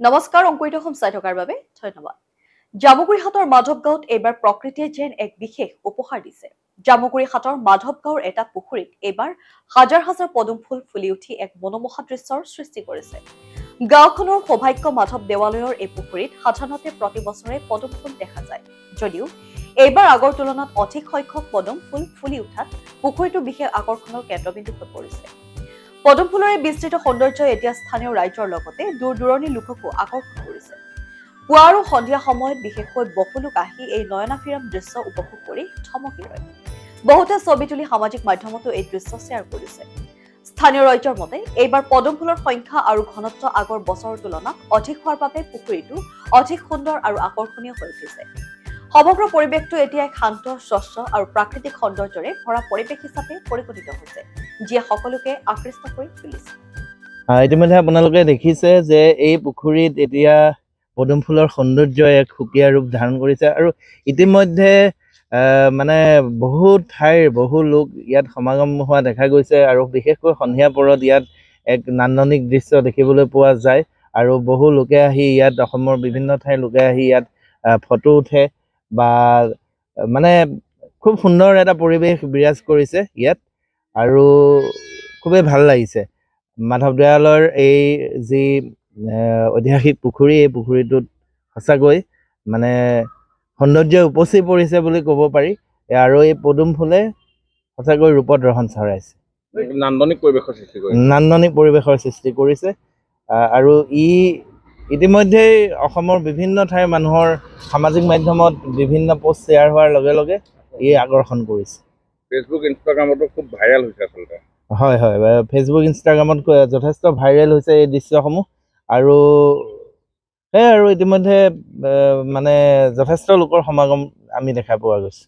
নমস্কাৰ অংকুৰিত অসম চাই থকাৰ বাবে ধন্যবাদ। জামুগুৰিহাটৰ মাধৱগাঁৱত এইবাৰ প্ৰকৃতিয়ে যেন এক বিশেষ উপহাৰ দিছে। জামুগুৰিহাটৰ মাধৱগাঁৱৰ এটা পুখুৰীত এইবাৰ হাজাৰ হাজাৰ পদুম ফুল ফুলি উঠি এক মনোমোহা দৃশ্যৰ সৃষ্টি কৰিছে। গাঁওখনৰ সৌভাগ্য মাধৱ দেৱালয়ৰ এই পুখুৰীত সাধাৰণতে প্ৰতি বছৰে পদুম ফুল দেখা যায়। যদিও এইবাৰ আগৰ তুলনাত অধিক সংখ্যক পদুম ফুল ফুলি উঠাত পুখুৰীটো বিশেষ আকৰ্ষণৰ কেন্দ্ৰবিন্দু হৈ পৰিছে। পদুম ফুলৰে বিস্তৃত সৌন্দৰ্যই এতিয়া স্থানীয় ৰাইজৰ লগতে দূৰ দূৰণিৰ লোককো আকৰ্ষণ কৰিছে। পুৱা আৰু সন্ধিয়া সময়ত বিশেষকৈ বহু লোক আহি এই নয়নাভিৰাম দৃশ্য উপভোগ কৰি থমকি ৰয়। বহুতে ছবি তুলি সামাজিক মাধ্যমতো এই দৃশ্য শ্বেয়াৰ কৰিছে। স্থানীয় ৰাইজৰ মতে এইবাৰ পদুম ফুলৰ সংখ্যা আৰু ঘনত্ব আগৰ বছৰৰ তুলনাত অধিক হোৱাৰ বাবে পুখুৰীটো অধিক সুন্দৰ আৰু আকৰ্ষণীয় হৈ উঠিছে। সমগ্ৰ পৰিৱেশটো এতিয়া এক শান্ত, স্বচ্ছ আৰু প্ৰাকৃতিক সৌন্দৰ্যৰে ভৰা পৰিৱেশ হিচাপে পৰিগণিত হৈছে, যিয়ে সকলোকে আকৃষ্ট কৰি তুলিছে। ইতিমধ্যে আপোনালোকে দেখিছে যে এই পুখুৰীত এতিয়া পদুম ফুলৰ সৌন্দৰ্যই এক সুকীয়া ৰূপ ধাৰণ কৰিছে আৰু ইতিমধ্যে মানে বহু ঠাইৰ বহু লোক ইয়াত সমাগম হোৱা দেখা গৈছে আৰু বিশেষকৈ সন্ধিয়া পৰত ইয়াত এক নান্দনিক দৃশ্য দেখিবলৈ পোৱা যায় আৰু বহু লোকে আহি ইয়াত অসমৰ বিভিন্ন ঠাইৰ লোকে আহি ইয়াত ফটো উঠে বা মানে খুব সুন্দৰ এটা পৰিৱেশ বিৰাজ কৰিছে ইয়াত আৰু খুবেই ভাল লাগিছে। মাধৱ দেৱালয়ৰ এই যি ঐতিহাসিক পুখুৰী, এই পুখুৰীটোত সঁচাকৈ মানে সৌন্দৰ্য উপচি পৰিছে বুলি ক'ব পাৰি আৰু এই পদুম ফুলে সঁচাকৈ ৰূপত ৰহণ চৰাইছে, নান্দনিক পৰিৱেশৰ সৃষ্টি কৰিছে আৰু ইতিমধ্যেই অসমৰ বিভিন্ন ঠাইৰ মানুহৰ সামাজিক মাধ্যমত বিভিন্ন পোষ্ট শ্বেয়াৰ হোৱাৰ লগে লগে ই আকৰ্ষণ কৰিছে। ফেচবুক, ইনষ্টাগ্ৰামতো খুব ভাইৰেল হৈছে আচলতে। হয়, ফেচবুক, ইনষ্টাগ্ৰামত যথেষ্ট ভাইৰেল হৈছে এই দৃশ্যসমূহ আৰু সেয়াই আৰু ইতিমধ্যে মানে যথেষ্ট লোকৰ সমাগম আমি দেখা পোৱা গৈছে।